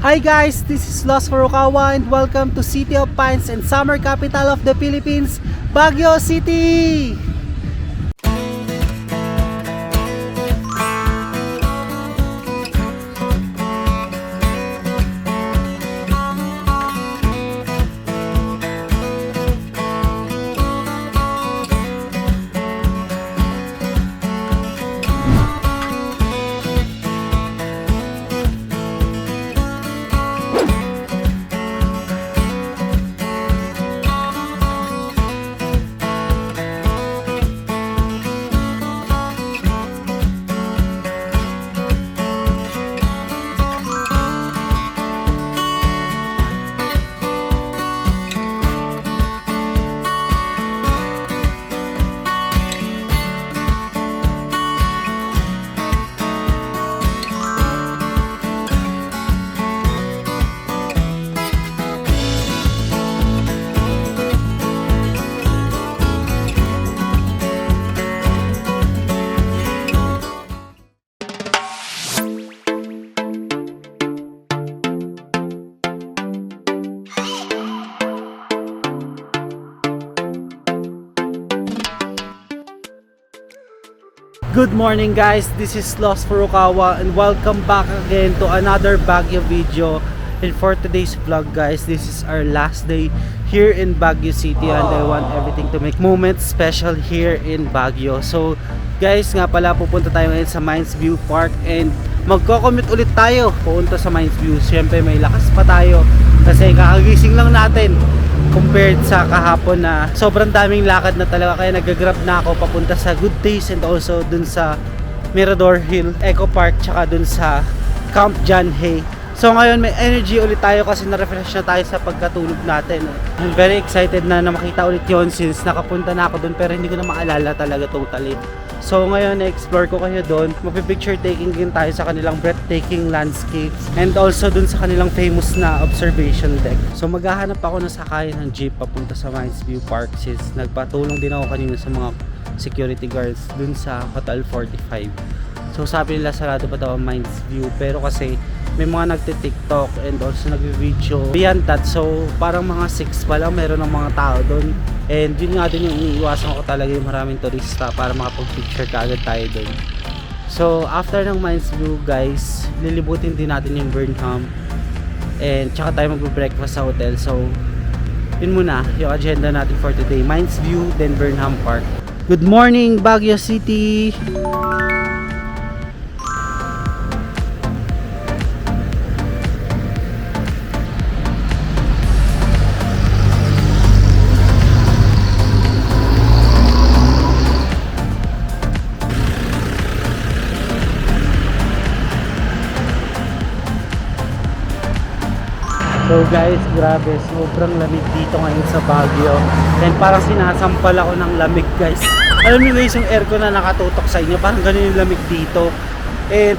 Hi guys, this is Los Furukawa and welcome to City of Pines and Summer Capital of the Philippines, Baguio City! Good morning guys, this is Los Furukawa and welcome back again to another Baguio video. And for today's vlog guys, this is our last day here in Baguio City and I want everything to make moments special here in Baguio. So guys, nga pala pupunta tayo ngayon sa Mines View Park and magko-commute ulit tayo pupunta sa Mines View. Siyempre may lakas pa tayo kasi kakagising lang natin compared sa kahapon na sobrang daming lakad na talaga, kaya nag-grab na ako papunta sa Good Taste and also dun sa Mirador Hill Eco Park tsaka dun sa Camp John Hay. So ngayon may energy ulit tayo kasi na-refresh na tayo sa pagkatulog natin. I'm very excited na makita ulit yon since nakapunta na ako dun pero hindi ko na maalala talaga totally. So ngayon na-explore ko kayo doon. Magpi-picture taking din tayo sa kanilang breathtaking landscapes and also dun sa kanilang famous na observation deck. So maghahanap ako ng sakayan ng jeep papunta sa Mines View Park since nagpatulong din ako kanina sa mga security guards dun sa Hotel 45. So sabi nila sarado pa daw ang Mines View pero kasi may mga nagti-TikTok and also nagvi-video beyond that. So parang mga 6 pa lang meron ng mga tao doon. And yun nga din yung iniiwasan ko talaga, yung maraming turista para makapag-picture kaagad tayo doon. So after ng Mines View guys, lilibutin din natin yung Burnham and tsaka tayo mag-breakfast sa hotel. So yun muna yung agenda natin for today, Mines View then Burnham Park. Good morning Baguio City! So guys, grabe, sobrang lamig dito ngayon sa Baguio. And parang sinasampal ako ng lamig guys. Alam niyo guys, yung aircon na nakatutok sa inyo, parang ganun yung lamig dito. And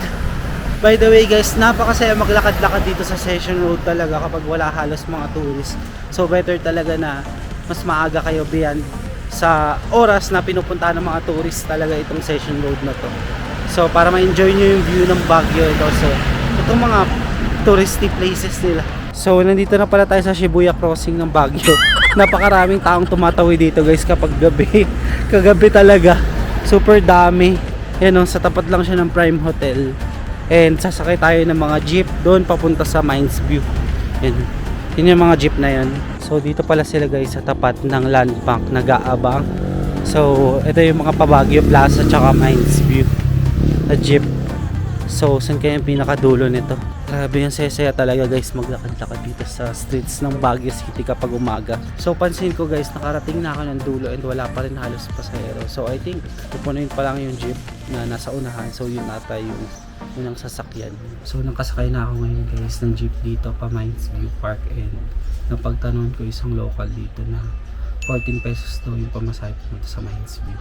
by the way guys, napakasaya maglakad-lakad dito sa Session Road talaga kapag wala halos mga tourists. So better talaga na mas maaga kayo beyond sa oras na pinupuntahan ng mga tourists talaga itong Session Road na to. So para ma-enjoy nyo yung view ng Baguio and also itong mga touristy places nila. So nandito na pala tayo sa Shibuya Crossing ng Baguio. Napakaraming taong tumatawid dito guys kapag gabi. Kagabi talaga. Super dami. Yan o, sa tapat lang siya ng Prime Hotel. And sasakay tayo ng mga jeep doon papunta sa Mines View. Yan. Yun yung mga jeep na yan. So dito pala sila guys sa tapat ng Land Bank nag-aabang. So ito yung mga pa-Baguio Plaza tsaka Mines View na jeep. So saan kaya yung pinakadulo nito? Grabe yung sesaya talaga guys maglakad-lakad dito sa streets ng Baguio City kapag umaga. So pansin ko guys, nakarating na ako ng dulo and wala pa rin halos pasahero. So I think pupunuin pa lang yung jeep na nasa unahan. So yun ata yung unang sasakyan. So nakasakay na ako ngayon guys ng jeep dito pa Mines View Park and napagtanong ko isang local dito na 14 pesos daw yung pamasahe pumunta sa Mines View.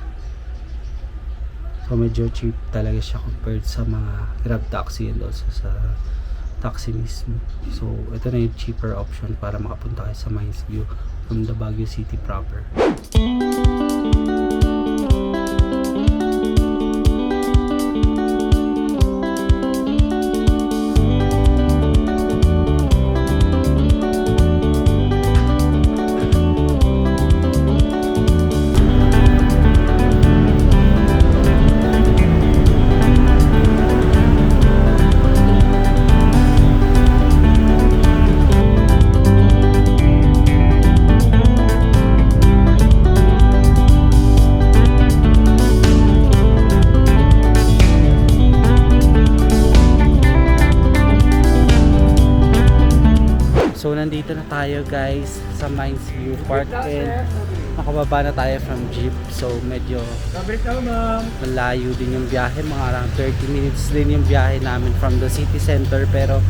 So medyo cheap talaga siya compared sa mga Grab taxi and also sa taxi mismo. So ito na yung cheaper option para makapunta kayo sa Mines View from the Baguio City proper. So nandito na tayo guys sa Mines View Park and nakababa na tayo from jeep. So medyo malayo din yung biyahe, mga around 30 minutes din yung biyahe namin from the city center, pero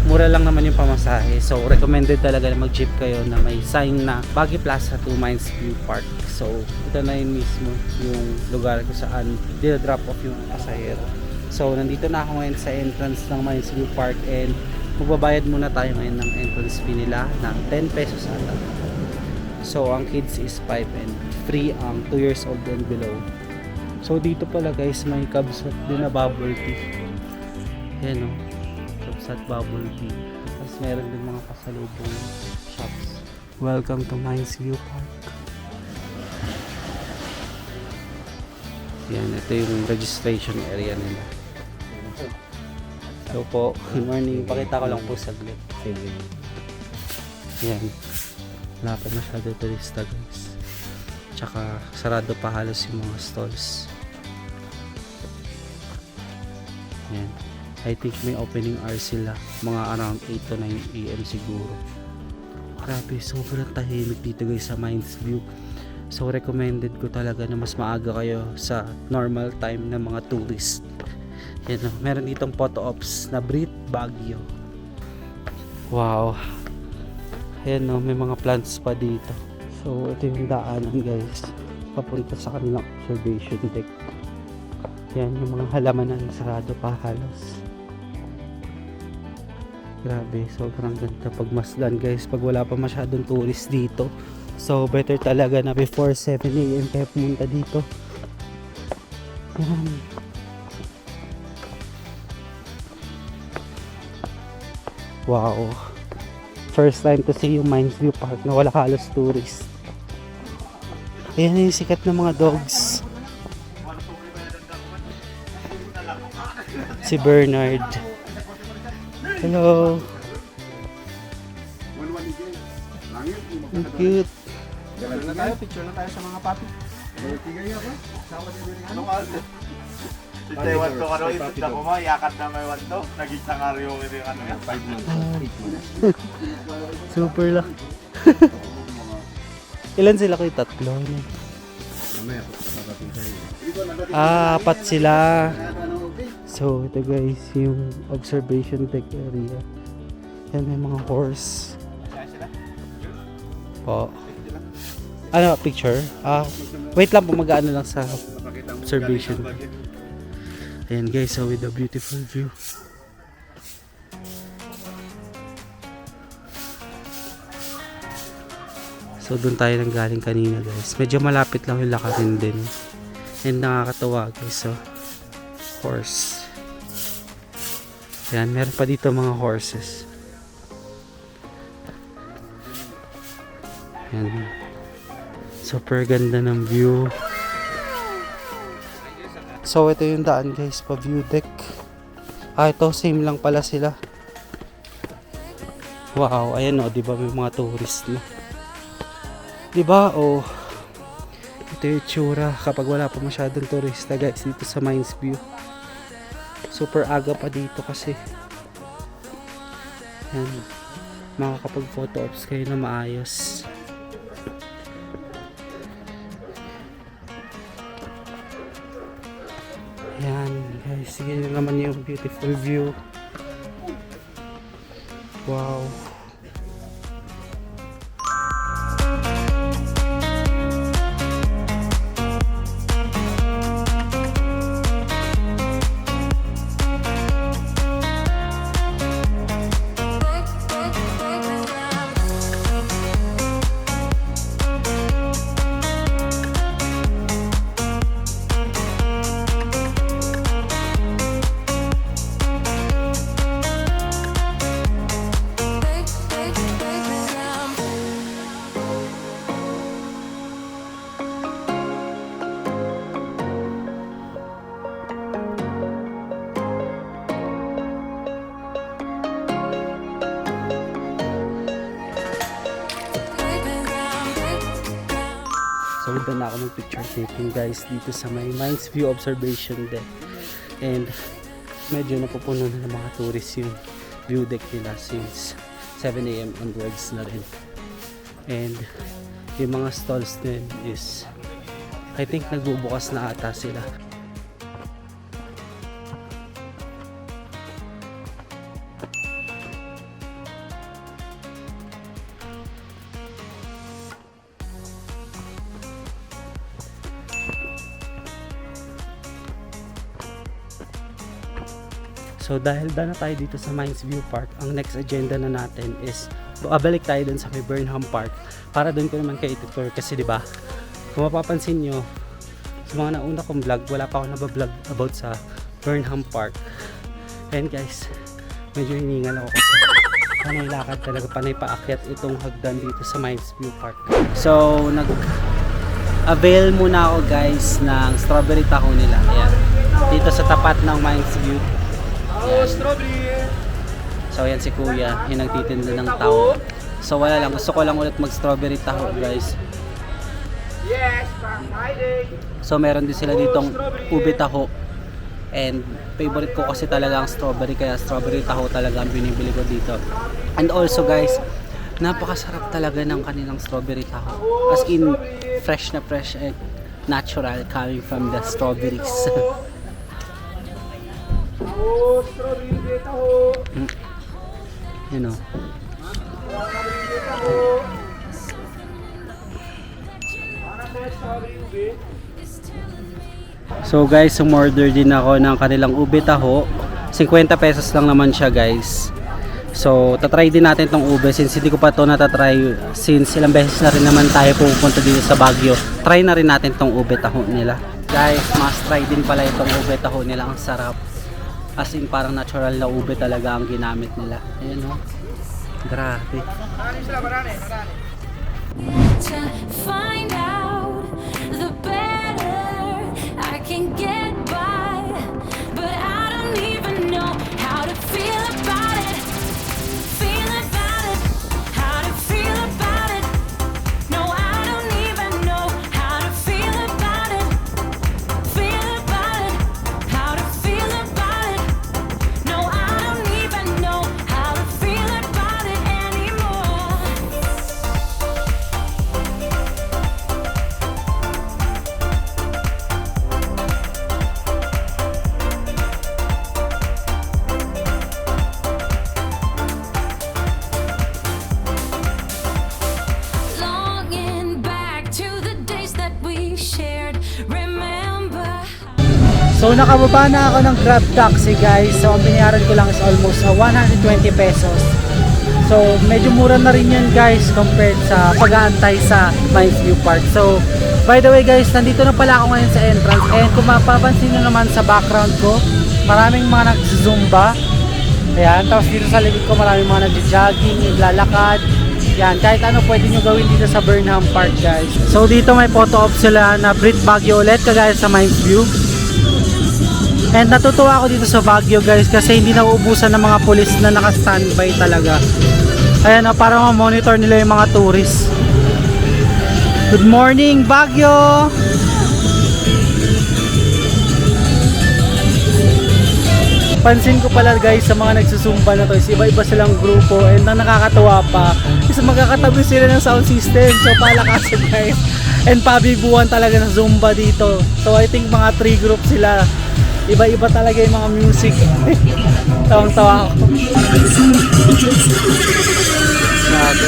mura lang naman yung pamasahe. So recommended talaga na mag jeep kayo na may sign na Baguio Plaza to Mines View Park. So ito na yun mismo yung lugar kung saan drop off yung pasahero. So nandito na ako ngayon sa entrance ng Mines View Park and magbabayad muna tayo ngayon ng entrance fee nila ng 10 pesos ata. So ang kids is 5 and free ang 2 years old and below. So dito pala guys may Cubsat din na bubble tea. Yan o, Cubsat bubble tea. Tapos meron din mga pasalubong shops. Welcome to Mines View Park. Yan, ito yung registration area nila. So po, good morning. Pakita ko lang po saglit. Yan. Wala pa masyado turista guys. Tsaka sarado pa halos yung mga stalls. Yan. I think may opening hours sila. Mga around 8 to 9 AM siguro. Grabe, sobrang tahimik dito guys sa Mines View. So recommended ko talaga na mas maaga kayo sa normal time ng mga tourist. Yan o, meron ditong photo ops na Brit Baguio. Wow. Ayan o, may mga plants pa dito. So ito yung daanan guys, papunta sa kanilang observation deck. Yan yung mga halaman na sarado pa halos. Grabe, sobrang ganda pag masdan guys, pag wala pa masyadong tourist dito. So better talaga na before 7 AM kayo pumunta dito. Yan. Wow. First time to see yung Mines View Park na wala halos tourist. Ayan yung sikat ng mga dogs. Si Bernard. Hello. Ang cute. Gala na tayo, picture na tayo sa mga papi. Anong alto? Si Taiwan to karo ito na kuma, yakat na may wanto. Naging sangaryo ko yung ano yan. 5 months. Super lang. Ilan sila kayo? Tatlo? Apat sila. So ito guys, yung observation deck area. Yan, may mga horse. Po. Ano, picture? Wait lang po, mag-ano lang sa observation. Ayan guys, so with a beautiful view. So doon tayo nang galing kanina guys. Medyo malapit lang yung lakarin din. And nakakatawa guys. So, horse. Ayan, meron pa dito mga horses. Ayan. Super ganda ng view. So ito yung daan guys, pa view deck. Ito same lang pala sila. Wow, ayan o, di ba may mga tourist na. Di ba? Oh. Ito yung tsura kapag wala pa masyadong turista guys dito sa Mines View. Super aga pa dito kasi. Ayan. Makakapag photo ops kayo na maayos. Ayan guys, sige naman yung beautiful view. Wow. So doon na ako mag-picture taking guys dito sa may Mines View Observation Deck. And medyo napupuno na ng mga tourist yung view deck nila since 7 AM onwards na rin. And yung mga stalls din is I think nagbubukas na ata sila. So dahil na tayo dito sa Mines View Park, ang next agenda na natin is babalik tayo dun sa may Burnham Park para dun ko naman kayo itutur kasi diba kung mapapansin nyo sa mga nauna kong vlog, wala pa ako nabablog about sa Burnham Park. And guys, medyo hiningal ako kasi panay lakad talaga, panay paakyat itong hagdan dito sa Mines View Park. So nag-avail muna ako guys ng strawberry taho nila. Ayan, dito sa tapat ng Mines View. Strawberry! So ayan si kuya, yung nagtitinda ng taho. So wala lang, gusto ko lang ulit mag strawberry taho guys. Yes, Friday! So meron din sila ditong ube taho. And favorite ko kasi talaga ang strawberry, kaya strawberry taho talaga ang binibili ko dito. And also guys, napakasarap talaga ng kanilang strawberry taho. As in, fresh na fresh and natural coming from the strawberries. Strawberry taho! You know. So guys, umorder din ako ng kanilang ube taho. 50 pesos lang naman siya guys. So tatry din natin tong ube since hindi ko pa to natatry, since ilang beses na rin naman tayo pupunta dito sa Baguio. Try na rin natin tong ube taho nila. Guys, must try din pala itong ube taho nila, ang sarap. As in parang natural na ube talaga ang ginamit nila. Ayan o. Grabe. To find out the better I can get by, but I don't even know how to feel about it. Feel about it, how to feel about it. No, I don't even know how to feel about it. Feel about it, how to feel about it. No, I don't even know how to feel about it anymore. Longing back to the days that we shared. Remember. So nakababa na ako ng Grab taxi guys. So ang binayaran ko lang is almost 120 pesos. So medyo mura na rin yan guys compared sa pag-aantay sa Mines View Park. So by the way guys, nandito na pala ako ngayon sa entrance. And kung mapapansin nyo naman sa background ko, maraming mga nagzumba. Ayan, tapos dito sa likod ko maraming mga nagja-jogging, naglalakad. Yan, kahit ano pwede nyo gawin dito sa Burnham Park guys. So dito may photo op sila na Brit Baguio ulit kagaya sa Mines View. And natutuwa ako dito sa Baguio guys kasi hindi nauubusan ng mga pulis na naka-standby talaga. Ayan na, para ma-monitor nila yung mga tourists. Good morning Baguio! Pansin ko pala guys sa mga nagsusumba na to is iba-iba silang grupo, and ang nakakatawa pa is magkakatabi sila ng sound system. So palakasan guys, and pabibuan talaga ng zumba dito. So I think mga 3 groups sila. Iba-iba talaga yung mga music. Tawang-tawa ako. Grabe.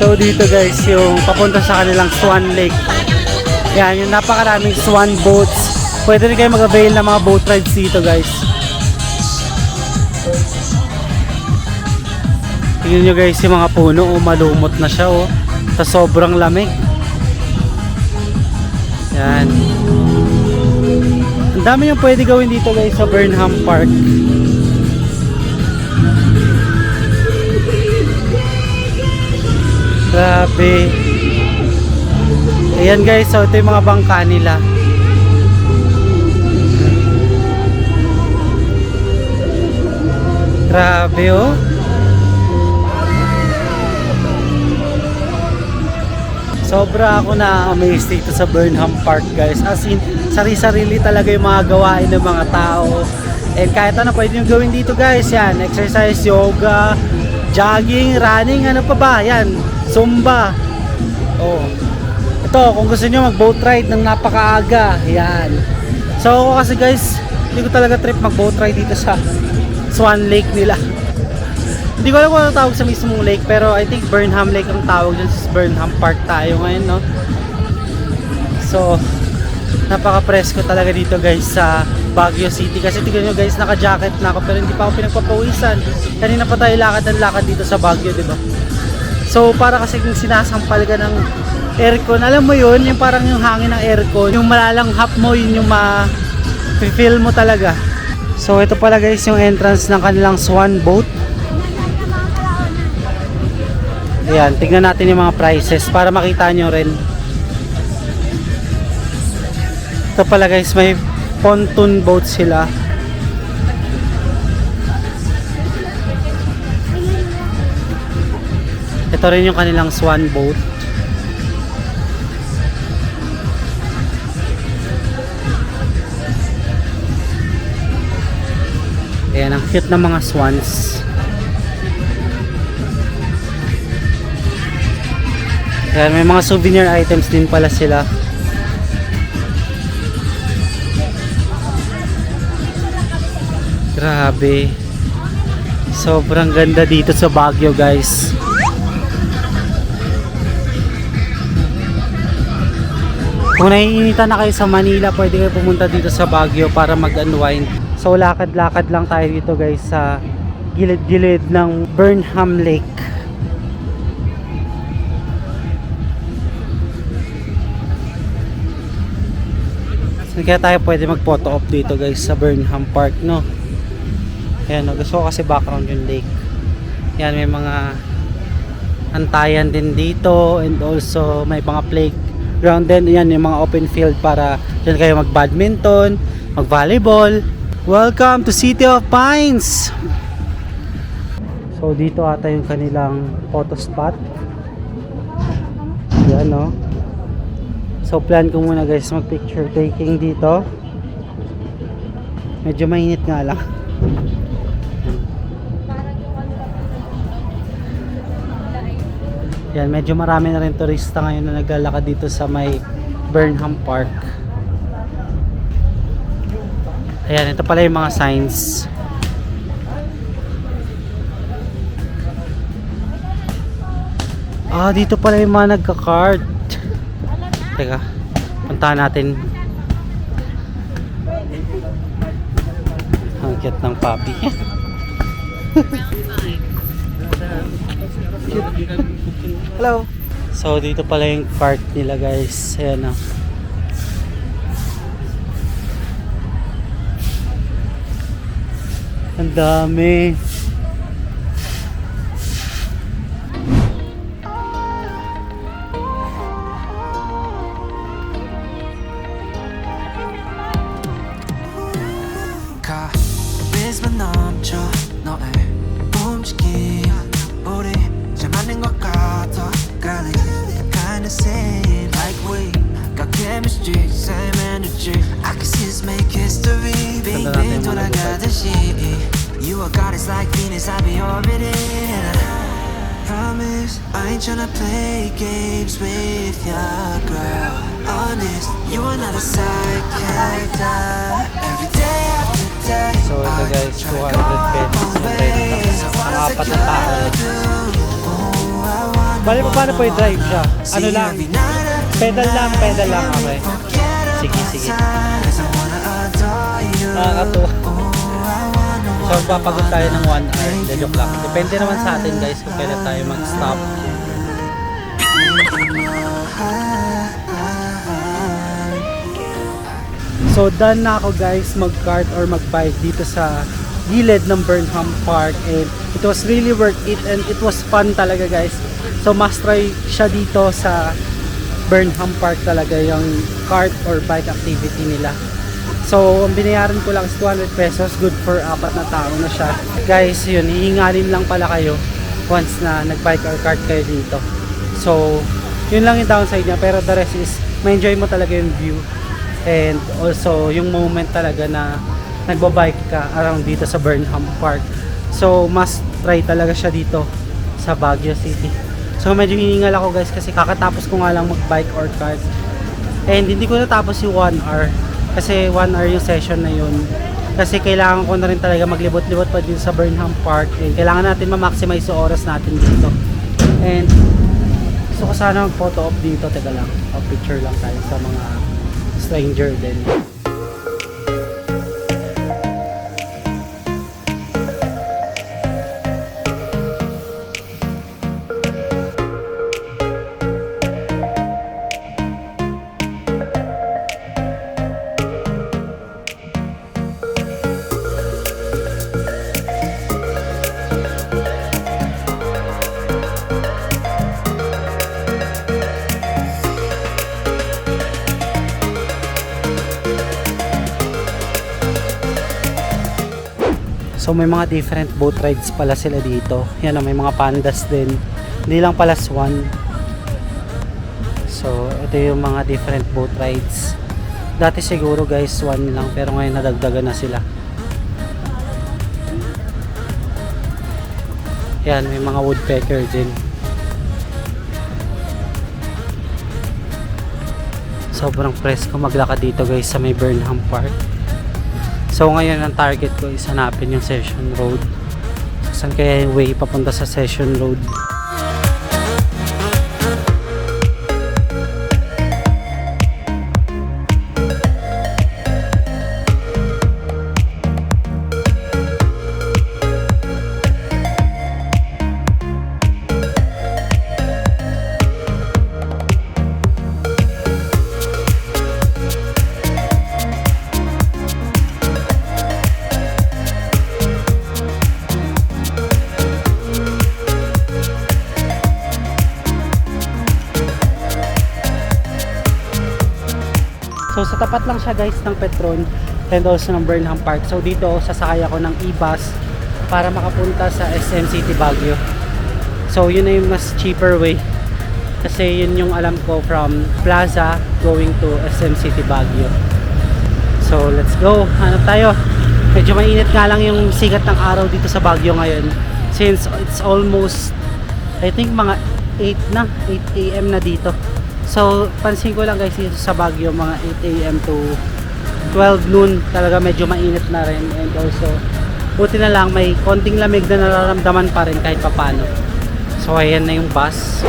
So dito guys, yung papunta sa kanilang Swan Lake. Yan, yung napakaraming swan boats. Pwede rin kayo mag-avail ng mga boat rides dito guys. Tingnan nyo guys yung mga puno, malumot na siya oh. Sa sobrang lamig. Yan. Ang dami yung pwede gawin dito guys sa Burnham Park. Grabe. Ayan guys, so ito yung mga bangka nila. Grabe oh. Sobra ako na-amaze dito sa Burnham Park guys. As in, sari-sarili talaga yung mga gawain ng mga tao. And kahit ano pwede nyo gawin dito guys. Yan, exercise, yoga, jogging, running, ano pa ba? Yan, Zumba. Oh. Ito, kung gusto nyo mag-boat ride ng napakaaga. Yan. So ako kasi guys, hindi ko talaga trip mag-boat ride dito sa Swan Lake nila. Hindi ko alam kung ano tawag sa mismong lake, pero I think Burnham Lake ang tawag dyan sa Burnham Park tayo ngayon, no? So, napaka-presko talaga dito guys sa Baguio City. Kasi tignan nyo guys, naka-jacket na ako pero hindi pa ako pinagpapawisan. Kanina pa tayo lakad ng lakad dito sa Baguio, di ba? So, para kasi kung sinasampal ka ng aircon, alam mo yun, yung parang yung hangin ng aircon, yung malalanghap mo, yun yung ma-feel mo talaga. So, ito pala guys yung entrance ng kanilang Swan Boat. Ayan, tignan natin yung mga prices para makita nyo rin. Ito pala guys, may pontoon boat sila. Ito rin yung kanilang Swan Boat. Ayan, ang cute ng mga swans. Ayan, may mga souvenir items din pala sila. Grabe. Sobrang ganda dito sa Baguio, guys. Kung naiinitan na kayo sa Manila, pwede kayo pumunta dito sa Baguio para mag-unwind. So lakad-lakad lang tayo dito guys sa gilid-gilid ng Burnham Lake. So, kaya tayo pwede mag-photo op dito guys sa Burnham Park, no? Ayan, no? Gusto ko kasi background yung lake. Ayan, may mga antayan din dito and also may mga playground din. Ayan, yung mga open field para dyan kayo mag-badminton, mag-volleyball. Welcome to City of Pines! So dito ata yung kanilang photo spot. Ayan, no? So plan ko muna guys mag picture taking dito. Medyo mainit nga lang. Yan, medyo marami na rin turista ngayon na naglalakad dito sa may Burnham Park. Ayan, ito pala yung mga signs. Ah, dito pala yung mga nagka-cart. Teka, puntahan natin. Ang cute ng puppy. Hello. So dito pala yung cart nila guys. Ayan o. Ang dami. 카리스마 넘쳐 너의 움직임 우리 잘 맞는 것 같아 Girl, kinda same like we got chemistry, same energy I can see us make history 빙빙 돌아가듯이 You are goddess like Venus, I'll be orbiting Promise, I ain't tryna play games with ya, girl Honest, you are not a side character Every day after day So ito guys, 200 pesos ang apat na tao. Bali pa paano po i-drive siya? Ano lang? Pedal lang. Okay. Sige. Nakakatuwa. So magpapagod tayo ng 1 hour. Joke lang. Depende naman sa atin guys kung kailan tayo mag-stop. So done na ako guys mag-kart or mag-bike dito sa gilid ng Burnham Park and it was really worth it and it was fun talaga guys. So must try siya dito sa Burnham Park talaga yung kart or bike activity nila. So ang binayaran ko lang is 200 pesos, good for 4 na tao na siya. Guys yun, hihingalin lang pala kayo once na nag-bike or kart kayo dito. So Yun lang yung downside niya, pero the rest is ma-enjoy mo talaga yung view. And also yung moment talaga na nagbabike ka around dito sa Burnham Park. So must try talaga siya dito sa Baguio City. So medyo hiningal ako guys kasi kakatapos ko nga lang mag-bike or kart. And hindi ko natapos yung 1 hour. Kasi 1 hour yung session na yun. Kasi kailangan ko na rin talaga maglibot-libot pa dito sa Burnham Park. And kailangan natin ma-maximize yung oras natin dito. And gusto ko sana mag-photo op dito. Teka lang, picture lang tayo sa mga stranger din. So may mga different boat rides pala sila dito. Yan, may mga pandas din. Hindi lang pala swan. So ito yung mga different boat rides. Dati siguro guys swan lang, pero ngayon nadagdagan na sila. Yan, may mga woodpecker din. Sobrang presko maglakad dito guys sa may Burnham Park. So ngayon ang target ko is hanapin yung Session Road. Saan kaya yung way papunta sa Session Road? So sa tapat lang siya guys ng Petron and also ng Burnham Park. So dito sasakay ako ng e-bus para makapunta sa SM City Baguio. So yun na yung mas cheaper way. Kasi yun yung alam ko from Plaza going to SM City Baguio. So let's go. Hanap tayo. Medyo mainit nga lang yung sikat ng araw dito sa Baguio ngayon. Since it's almost I think mga 8 AM na dito. So, pansin ko lang guys dito sa Baguio, mga 8 AM to 12 noon, talaga medyo mainit na rin. And also, buti na lang may konting lamig na nararamdaman pa rin kahit papano. So, ayan na yung bus.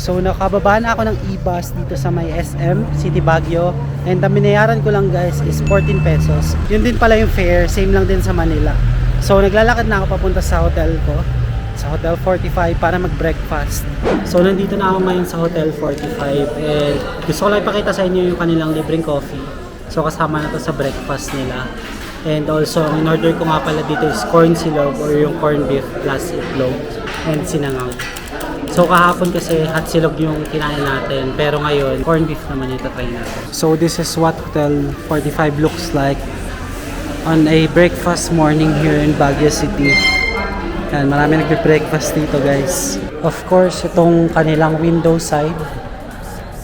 So nakababa na ako ng e-bus dito sa may SM City Baguio, and ang binayaran ko lang guys is 14 pesos. Yun din pala yung fare, same lang din sa Manila. So naglalakad na ako papunta sa hotel ko, sa Hotel 45 para mag-breakfast. So nandito na ako ngayon sa Hotel 45 and gusto ko lang ipakita sa inyo yung kanilang libreng coffee. So kasama na to sa breakfast nila. And also ang in-order ko nga pala dito is corn silog or yung corn beef plus itlog and sinangag. So kahapon kasi hot silog yung kinain natin, pero ngayon corn beef naman yung tatry natin. So this is what Hotel 45 looks like on a breakfast morning here in Baguio City. Yan, marami nagbe-breakfast dito guys. Of course, itong kanilang window side.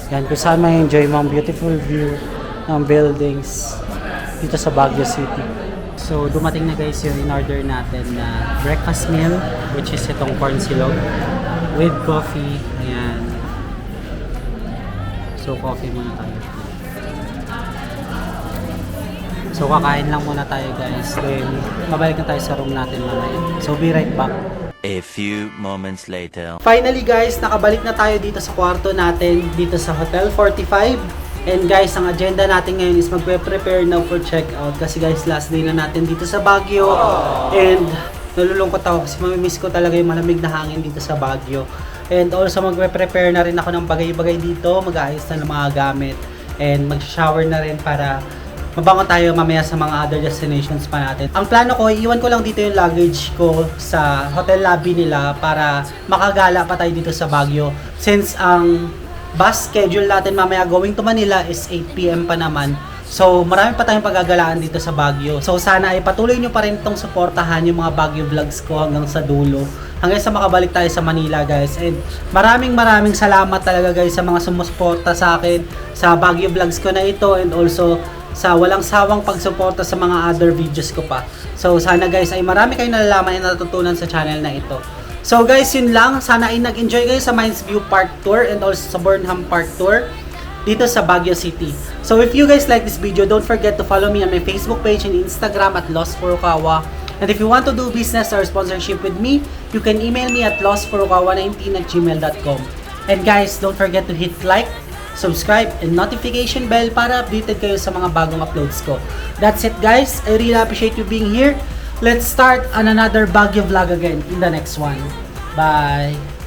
Yan, kung saan may enjoy mo ang beautiful view ng buildings dito sa Baguio City. So dumating na guys yung in-order natin na breakfast meal, which is itong corn silog with coffee. Ayan. So coffee muna tayo. So kakain lang muna tayo guys. Then mabalik na tayo sa room natin mamaya. So be right back. A few moments later. Finally guys, nakabalik na tayo dito sa kwarto natin dito sa Hotel 45. And guys, ang agenda natin ngayon is magpe-prepare now for check-out kasi guys, last day na natin dito sa Baguio. And nalulungkot ako kasi mamimiss ko talaga yung malamig na hangin dito sa Baguio. And also magpe-prepare na rin ako ng bagay-bagay dito, mag-aayos na ng mga gamit. and mag-shower na rin para mabango tayo mamaya sa mga other destinations pa natin. Ang plano ko, iwan ko lang dito yung luggage ko sa hotel lobby nila para makagala pa tayo dito sa Baguio. Since ang bus schedule natin mamaya going to Manila is 8 PM pa naman. So, marami pa tayong paggagalaan dito sa Baguio. So, sana ay patuloy nyo pa rin itong suportahan yung mga Baguio vlogs ko hanggang sa dulo. Hanggang sa makabalik tayo sa Manila, guys. And maraming salamat talaga, guys, sa mga sumusuporta sa akin sa Baguio vlogs ko na ito, and also sa walang sawang pagsuporta sa mga other videos ko pa. So, sana, guys, ay marami kayong nalalaman at natutunan sa channel na ito. So, guys, yun lang. Sana ay nag-enjoy kayo sa Mines View Park Tour and also sa Burnham Park Tour dito sa Baguio City. So if you guys like this video, don't forget to follow me on my Facebook page and Instagram at Lost Furukawa. And if you want to do business or sponsorship with me, you can email me at lostfurukawa19@gmail.com. And guys, don't forget to hit like, subscribe, and notification bell para updated kayo sa mga bagong uploads ko. That's it, guys. I really appreciate you being here. Let's start on another Baguio vlog again in the next one. Bye!